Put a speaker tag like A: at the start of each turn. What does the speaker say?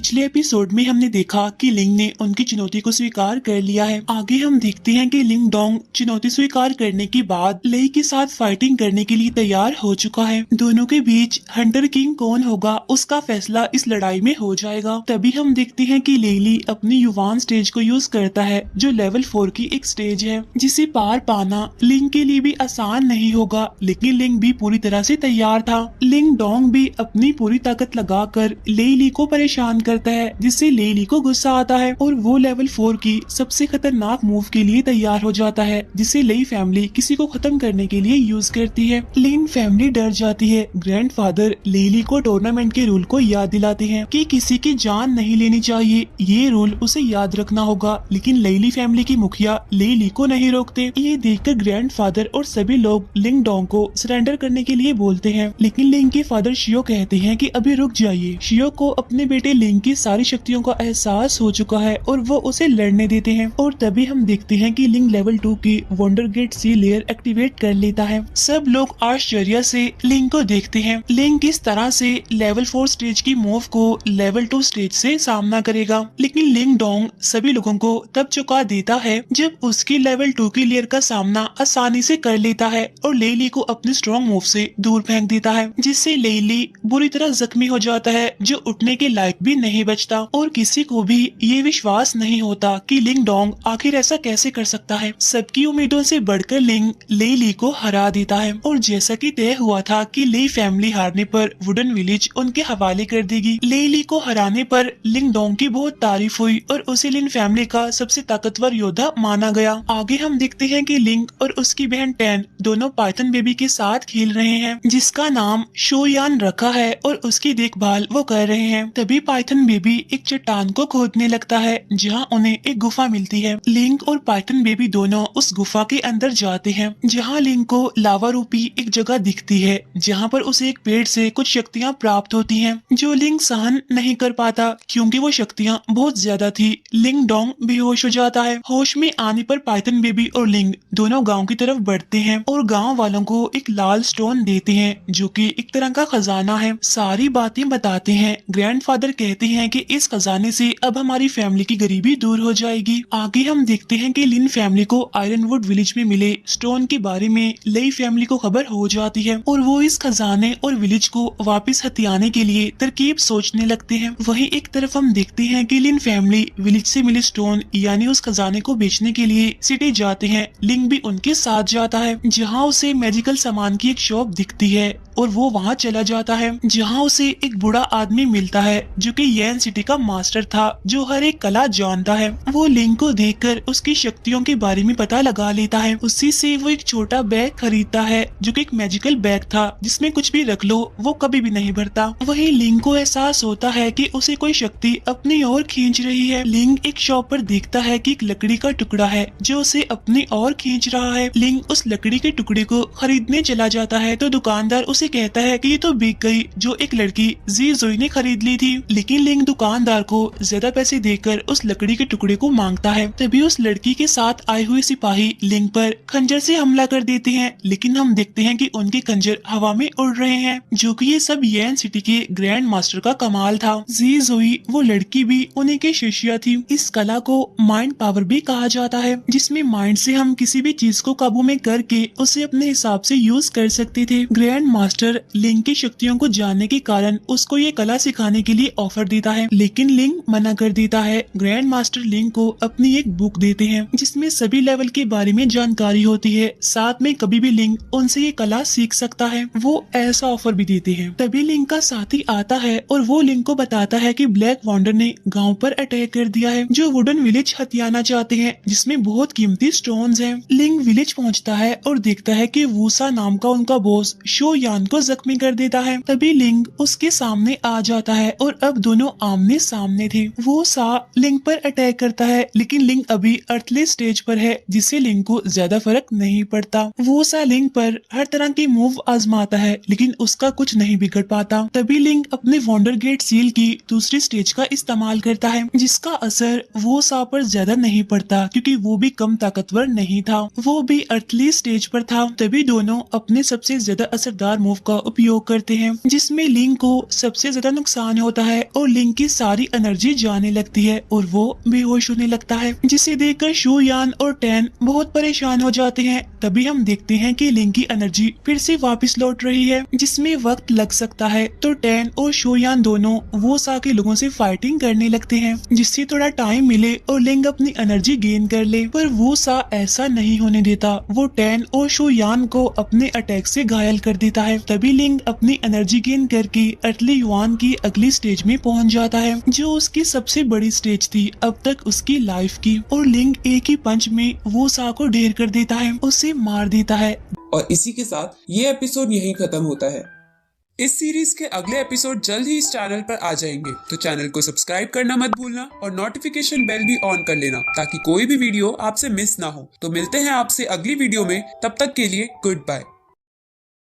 A: पिछले एपिसोड में हमने देखा कि लिंग ने उनकी चुनौती को स्वीकार कर लिया है। आगे हम देखते हैं कि लिंग डोंग चुनौती स्वीकार करने के बाद लेई के साथ फाइटिंग करने के लिए तैयार हो चुका है। दोनों के बीच हंटर किंग कौन होगा उसका फैसला इस लड़ाई में हो जाएगा। तभी हम देखते हैं कि लेली अपनी युवान स्टेज को यूज करता है जो लेवल 4 की एक स्टेज है जिसे पार पाना लिंग के लिए भी आसान नहीं होगा, लेकिन लिंग भी पूरी तरह से तैयार था। लिंग डोंग भी अपनी पूरी ताकत लगाकर लेली को परेशान करता है जिससे लेली को गुस्सा आता है और वो लेवल 4 की सबसे खतरनाक मूव के लिए तैयार हो जाता है जिसे लेई फैमिली किसी को खत्म करने के लिए यूज करती है। लिंग फैमिली डर जाती है। ग्रैंडफादर लेली को टूर्नामेंट के रूल को याद दिलाते हैं कि किसी की जान नहीं लेनी चाहिए, ये रूल उसे याद रखना होगा, लेकिन लेली फैमिली की मुखिया लेली को नहीं रोकते। ये देखकर ग्रैंडफादर और सभी लोग लिंग डोंग को सरेंडर करने के लिए बोलते हैं, लेकिन लिंग के फादर शियो कहते हैं कि अभी रुक जाइए। शियो को अपने बेटे लिंग की सारी शक्तियों का एहसास हो चुका है और वो उसे लड़ने देते हैं और तभी हम देखते हैं कि लिंग लेवल 2 की वंडर गेट सी लेयर एक्टिवेट कर लेता है। सब लोग आश्चर्य से लिंग को देखते हैं। लिंग किस तरह से लेवल 4 स्टेज की मूव को लेवल 2 स्टेज से सामना करेगा, लेकिन लिंग डोंग सभी लोगों को तब चुका देता है जब उसकी लेवल 2 की लेयर का सामना आसानी से कर लेता है और लेली को अपने स्ट्रॉन्ग मूव से दूर फेंक देता है जिससे लेली बुरी तरह जख्मी हो जाता है जो उठने के लायक भी नहीं बचता और किसी को भी ये विश्वास नहीं होता कि लिंग डोंग आखिर ऐसा कैसे कर सकता है। सबकी उम्मीदों से बढ़कर लिंग लेली को हरा देता है और जैसा कि तय हुआ था कि लेई फैमिली हारने पर वुडन विलेज उनके हवाले कर देगी। लेली को हराने पर लिंग डोंग की बहुत तारीफ हुई और उसे लिन फैमिली का सबसे ताकतवर योद्धा माना गया। आगे हम देखते हैं कि लिंग और उसकी बहन टैन दोनों पाइथन बेबी के साथ खेल रहे हैं जिसका नाम शोयान रखा है और उसकी देखभाल वो कर रहे हैं। तभी पाइथन बेबी एक चट्टान को खोदने लगता है जहां उन्हें एक गुफा मिलती है। लिंक और पाइथन बेबी दोनों उस गुफा के अंदर जाते हैं जहां लिंक को लावा रूपी एक जगह दिखती है जहां पर उसे एक पेड़ से कुछ शक्तियां प्राप्त होती हैं जो लिंक सहन नहीं कर पाता क्योंकि वो शक्तियां बहुत ज्यादा थी। लिंग डोंग बेहोश हो जाता है। होश में आने पर पाइथन बेबी और लिंग दोनों गाँव की तरफ बढ़ते हैं और गाँव वालों को एक लाल स्टोन देते हैं जो कि एक तरह का खजाना है। सारी बातें बताते हैं। ग्रैंडफादर कहते हैं कि इस खजाने से अब हमारी फैमिली की गरीबी दूर हो जाएगी। आगे हम देखते हैं कि लिन फैमिली को आयरनवुड विलेज में मिले स्टोन के बारे में लेई फैमिली को खबर हो जाती है और वो इस खजाने और विलेज को वापस हथियाने के लिए तरकीब सोचने लगते हैं। वहीं एक तरफ हम देखते हैं कि लिन फैमिली विलेज से मिले स्टोन यानी उस खजाने को बेचने के लिए सिटी जाते हैं। लिंग भी उनके साथ जाता है जहाँ उसे मैजिकल सामान की एक शॉप दिखती है और वो वहाँ चला जाता है जहाँ उसे एक बूढ़ा आदमी मिलता है जो कि येन सिटी का मास्टर था जो हर एक कला जानता है। वो लिंग को देखकर उसकी शक्तियों के बारे में पता लगा लेता है। उसी से वो एक छोटा बैग खरीदता है जो कि एक मैजिकल बैग था जिसमें कुछ भी रख लो वो कभी भी नहीं भरता। वहीं लिंग को एहसास होता है कि उसे कोई शक्ति अपनी ओर खींच रही है। लिंग एक शॉप पर देखता है कि एक लकड़ी का टुकड़ा है जो उसे अपनी ओर खींच रहा है। लिंग उस लकड़ी के टुकड़े को खरीदने चला जाता है तो दुकानदार उसे कहता है कि ये तो बिक गई जो एक लड़की जी जोई ने खरीद ली थी, लेकिन लिंग दुकानदार को ज्यादा पैसे देकर उस लकड़ी के टुकड़े को मांगता है। तभी उस लड़की के साथ आए हुए सिपाही लिंग पर खंजर से हमला कर देते हैं, लेकिन हम देखते हैं कि उनके खंजर हवा में उड़ रहे हैं जो कि ये सब येन सिटी के ग्रैंड मास्टर का कमाल था। जी जोई वो लड़की भी उन्हीं की शिष्या थी। इस कला को माइंड पावर भी कहा जाता है जिसमें माइंड से हम किसी भी चीज को काबू में करके उसे अपने हिसाब से यूज कर सकते थे। ग्रैंड मास्टर लिंग की शक्तियों को जानने के कारण उसको ये कला सिखाने के लिए ऑफर देता है, लेकिन लिंग मना कर देता है। ग्रैंड मास्टर लिंग को अपनी एक बुक देते हैं जिसमें सभी लेवल के बारे में जानकारी होती है, साथ में कभी भी लिंग उनसे ये कला सीख सकता है। वो ऐसा ऑफर भी देते हैं। तभी लिंग का साथी आता है और वो लिंग को बताता है कि ब्लैक वॉन्डर ने गाँव पर अटैक कर दिया है जो वुडन विलेज हथियाना चाहते हैं जिसमें बहुत कीमती स्टोन्स हैं। लिंग विलेज पहुँचता है और देखता है कि वूसा नाम का उनका बॉस शो यान को जख्मी कर देता है। तभी लिंग उसके सामने आ जाता है और अब दोनों आमने सामने थे। वो सा लिंग पर अटैक करता है, लेकिन लिंग अभी अर्थली स्टेज पर है जिससे लिंग को ज्यादा फर्क नहीं पड़ता। वो सा लिंग पर हर तरह की मूव आजमाता है लेकिन उसका कुछ नहीं बिगड़ पाता। तभी लिंग अपने वंडर गेट सील की दूसरी स्टेज का इस्तेमाल करता है जिसका असर वो सा पर ज्यादा नहीं पड़ता क्योंकि वो भी कम ताकतवर नहीं था, वो भी अर्थली स्टेज पर था। तभी दोनों अपने सबसे ज्यादा असरदार मूव का उपयोग करते हैं जिसमें लिंग को सबसे ज्यादा नुकसान होता है और लिंग की सारी एनर्जी जाने लगती है और वो बेहोश होने लगता है, जिसे देखकर शू यान और टैन बहुत परेशान हो जाते हैं। तभी हम देखते हैं कि लिंग की एनर्जी फिर से वापस लौट रही है, जिसमें वक्त लग सकता है। तो टैन और शू यान दोनों वो सा के लोगों से फाइटिंग करने लगते हैं, जिससे थोड़ा टाइम मिले और लिंग अपनी एनर्जी गेन कर ले। पर वो सा ऐसा नहीं होने देता, वो टैन और शू यान को अपने अटैक से घायल कर देता है। तभी लिंग अपनी एनर्जी गेन करके अटली युआन की अगली स्टेज में पहुंच जाता है, जो उसकी सबसे बड़ी स्टेज थी अब तक उसकी लाइफ की। और लिंग एक ही पंच में वो सा को ढेर कर देता है, उसे मार देता है।
B: और इसी के साथ ये एपिसोड यहीं खत्म होता है। इस सीरीज के अगले एपिसोड जल्द ही इस चैनल पर आ जाएंगे, तो चैनल को सब्सक्राइब करना मत भूलना और नोटिफिकेशन बेल भी ऑन कर लेना ताकि कोई भी वीडियो आपसे मिस ना हो। तो मिलते हैं आपसे अगली वीडियो में, तब तक के लिए गुड बाय।